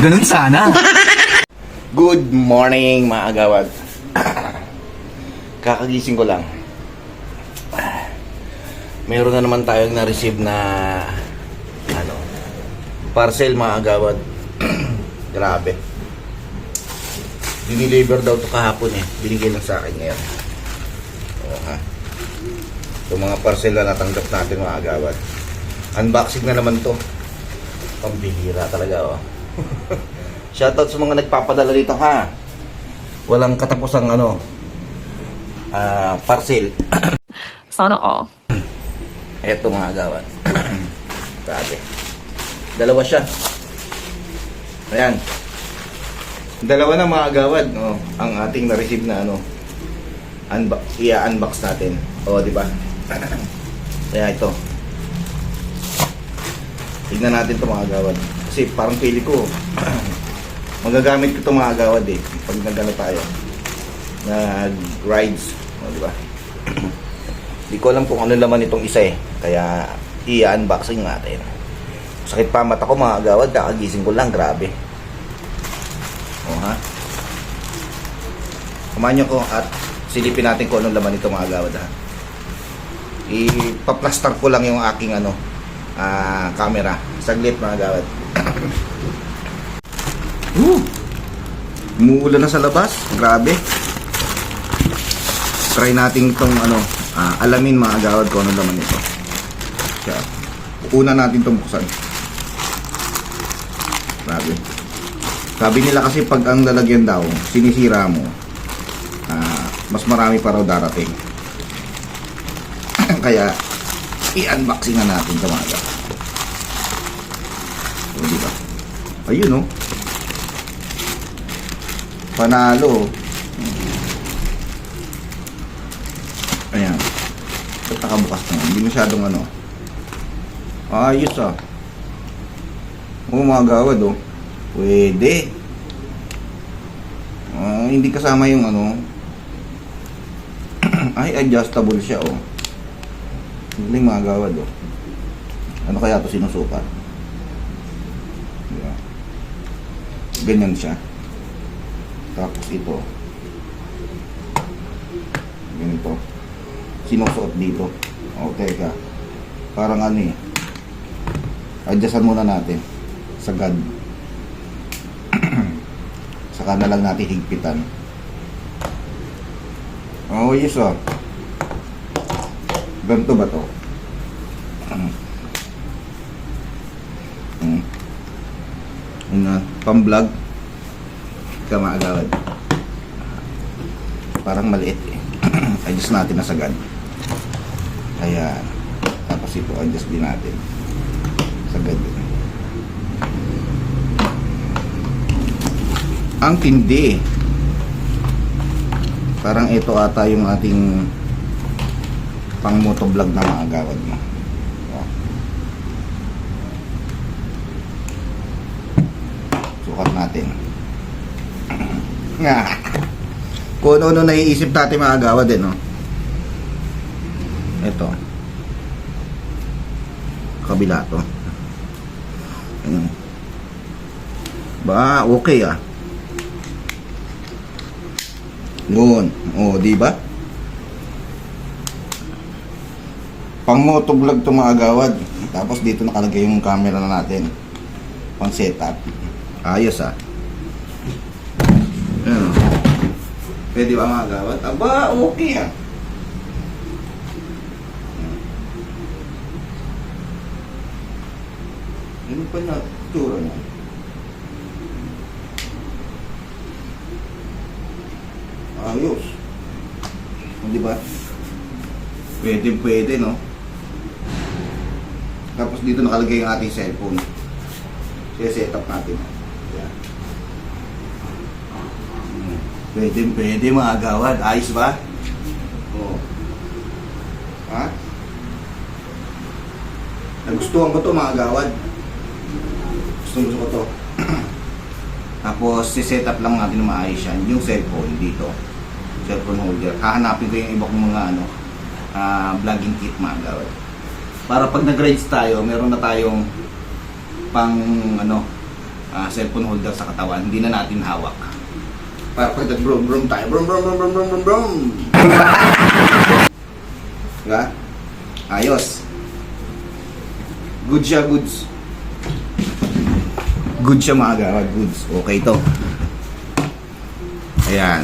Ganun sana. Good morning mga agawad. Kakagising ko lang. Meron na naman tayong na-receive na parcel mga agawad. Grabe. Dineliver daw to kahapon eh. Binigay lang sa akin ngayon. Oo ha. Itong mga parcel na natanggap natin mga agawad. Unboxing na naman to. Pambihira talaga oh. Shoutout sa mga nagpapadala dito ha. Walang katapusang parcel. Sana all. Eto mga agawad. Grabe. Dalawa siya. Ayan. Dalawa na mga agawad, no, ang ating na-receive na i-unbox natin. O, di ba? Kaya ito. Tignan natin 'to mga agawad. Kasi parang pili ko magagamit ko 'to mga agawad eh pag nagano tayo. Nag-rides, o, di ba? Di ko alam kung ano laman itong isa eh. Kaya i-unboxing natin. Sakit pa mata ko mga agawad, kakagising ko lang, grabe. O ha. Kumain nyo ko at silipin natin kung anong laman ito mga agawad ha. Ipaplastar ko lang yung aking camera. Saglit mga agawad. Umuulan na sa labas, grabe. Try natin itong alamin mga agawad kung anong laman ito. Kaya una natin itong buksan. Grabe. Sabi nila kasi pag ang lalagyan daw sinisira mo, mas marami pa raw darating. Kaya i-unboxing na natin ito mga agawad. O diba? Ayun oh. Panalo. Ayan. Ba't nakabukas na? Hindi masyadong ayos ah. Oo mga agawad oh. Pwede. Hindi kasama yung ay adjustable siya oh. Galing mga agawad oh. Ano kaya ito sinusukat? Diba? Ganyan siya. Tapos ito ganito sinusuot dito. O teka, parang adjustan muna natin sagad. Saka na lang natin higpitan. Oh yes oh. Ganito ba to? Pang-vlog ka mga agawad. Parang maliit eh. Adjust natin na sagad. Ayan. Tapos ito adjust din natin sagad. Ang tindi. Parang ito ata yung ating pang motovlog na mga agawad mo. Sukat natin. Kung ano naiisip natin mga agawad no? Ito. Kabila to. Ba, okay ah. Noon. Oh, di ba? Pang motovlog to mga agawad. Tapos dito nakalagay yung camera na natin. Pang setup. Ayos ah. Ayan. Pwede ba mga agawad? Aba, okay ah. Ano pa na tura na? Ayos. Di ba? Pwede no? Tapos dito nakalagay yung ating cellphone. Set up natin. Yan. Pwede mga agawad. Ayos ba? Oo. Ha? Nagustuhan ko to mga agawad. Gusto ko to. Tapos si-set up lang natin na maayos yan. Yung cellphone dito. Cellphone holder. Hahanapin ko yung iba kong mga vlogging kit mga agawad. Para pag nag-rides tayo, meron na tayong pang cellphone holder sa katawan, hindi na natin hawak. Para pag nag-brum-brum tayo, brum-brum-brum-brum-brum-brum. Diba? Ayos. Good siya, goods. Good siya mga agawad, goods. Okay to. Ayan.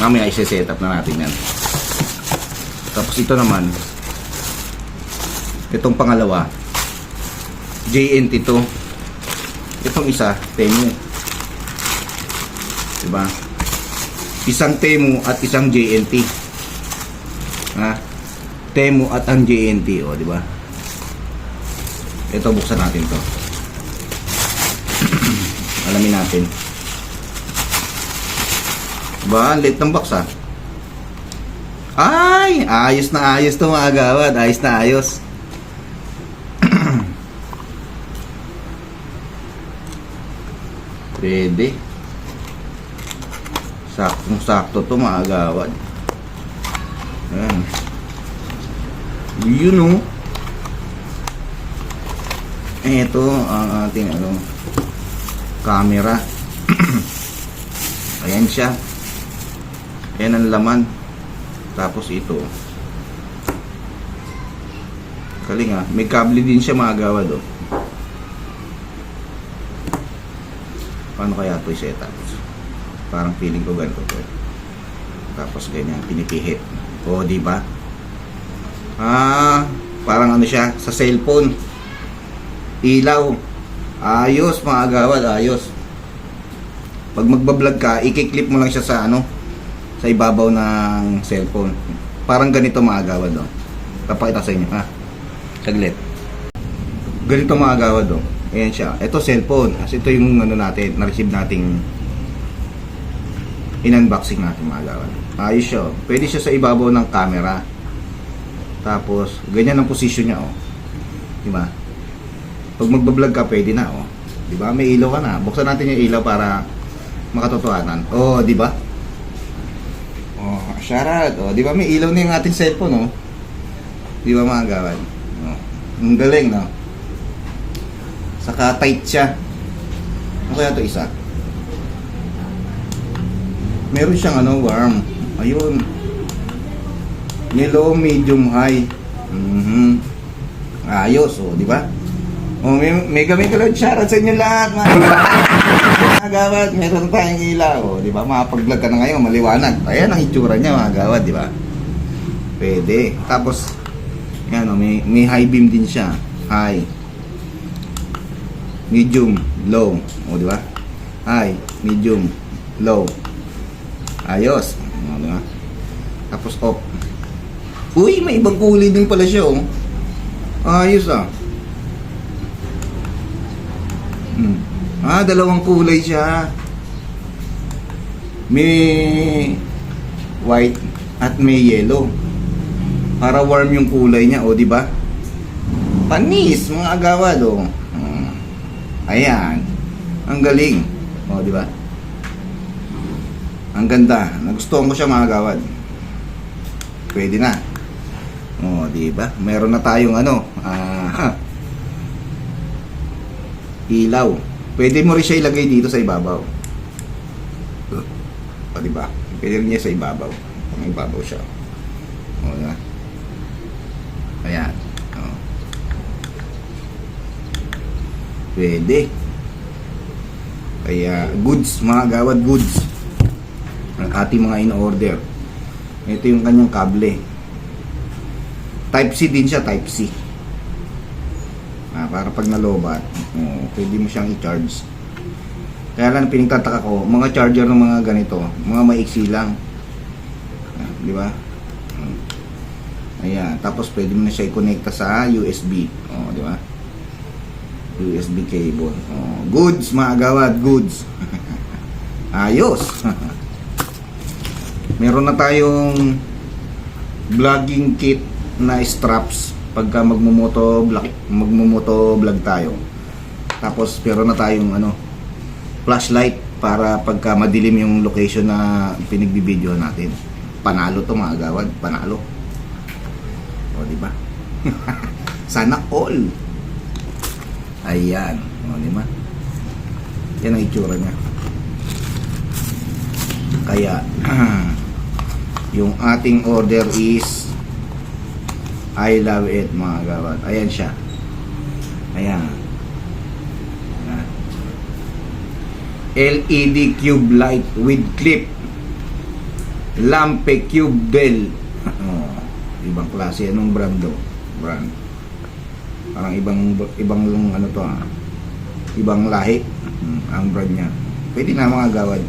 Mamaya i-set up na natin yan. Tapos ito naman, itong pangalawa, JNT to. Itong isa, Temu. Diba? Isang Temu at isang JNT. Ha? Temu at ang JNT, o, diba? Ito, buksan natin to. Alamin natin. Diba? Late ng box, ha? Ay! Ayos na ayos to mga agawad. Ayos na ayos. Pwede. Saktong-sakto to mga agawad. Ayan. Yun o. Ito ang ating camera. Ayan siya. Ayan ang laman. Tapos ito. Kaling may kable din siya mga agawad o. Paano kaya ito i-set up? Parang feeling ko ganito to. Tapos ganyan, pinipihit. O, di ba? Parang ano siya, sa cellphone. Ilaw. Ayos mga agawad, ayos. Pag magbablog ka, i-clip mo lang siya sa sa ibabaw ng cellphone. Parang ganito mga agawad, oh. Papakita sa inyo, ha? Saglit. Ganito mga agawad, oh. Ayan siya. Ito cellphone. As ito yung natin, na-receive nating in-unboxing natin mga agawad. Ayos siya, oh. Pwede siya sa ibabaw ng camera. Tapos, ganyan ang position niya, oh. Diba? Pag magbablog ka, pwede na, oh. Diba? May ilaw ka na. Buksan natin yung ilaw para makatotohanan. Oh, diba? Oh, shoutout. Oh, diba? May ilaw na yung ating cellphone, oh. Diba mga agawad? Oh. Ang galing, no? Saka tight siya. Ano kaya ito isa? Meron siyang warm. Ayun. Low, medium, high. Ayos, oh, di ba? Oh, may gamit ko lang shoutout sa inyo lahat, mga agawad. Meron tayong ilaw, oh, di ba? Makapag-vlog ka na ngayon, maliwanag. Ayan ang itsura niya, mga agawad, di ba? Pwede. Tapos, yan, oh, may high beam din siya. High. Medium, low. O, di ba? High, medium, low. Ayos. O, di ba? Tapos off. Uy, may ibang kulay din pala siya, oh. Ayos, ah. Dalawang kulay siya. May white at may yellow. Para warm yung kulay niya, o, di ba? Panis, mga agawad, oh. Ayan. Ang galing. O, di ba? Ang ganda. Nagustuhan ko siya mga agawad. Pwede na. O, di ba? Meron na tayong ilaw. Pwede mo rin siya ilagay dito sa ibabaw. O, di ba? Pwede rin niya sa ibabaw. Pang ibabaw siya. O, di ba? Ayan. O. Pwede. Kaya goods mga agawad, goods ang ating mga in-order. Ito yung kanyang kable. Type C din siya, Type C. Para pag nalobat, pwede mo siyang i-charge. Kaya lang pinagtataka ko, mga charger ng mga ganito, mga maiksi lang. Di ba? Ayan, tapos pwede mo na siya i-connecta sa USB. Di ba? USB cable. Goods mga agawad, goods. Ayos. Meron na tayong vlogging kit na straps pagka magmumoto vlog tayo. Tapos meron na tayong flashlight para pagka madilim yung location na pinagbibideo natin. Panalo to mga agawad, panalo. O, di ba? Sana all. Ayan, o, di ba? Yan ang itsura niya. Kaya, yung ating order is I love it mga kagawad. Ayan siya. Ayan. Ayan. LED cube light with clip. Lampe cube bell. Oh, ibang klase. Anong brand do? Brand. Parang ibang ano to ah. Ibang lahi ang brand niya. Pwede na mga kagawad.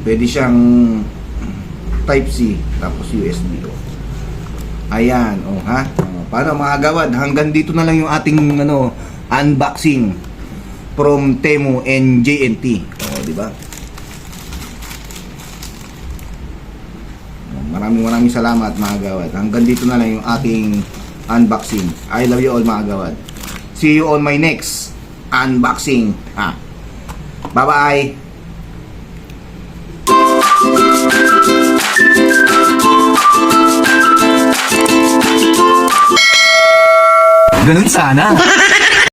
Pwede siyang Type C tapos USB. Ayan, oh ha. Oh, paano mga kagawad? Hanggang dito na lang yung ating unboxing from Temu and JNT. Oh, di ba? Maraming salamat mga kagawad. Hanggang dito na lang yung ating unboxing. I love you all mga kagawad. See you on my next unboxing. Bye-bye. Ganun sana.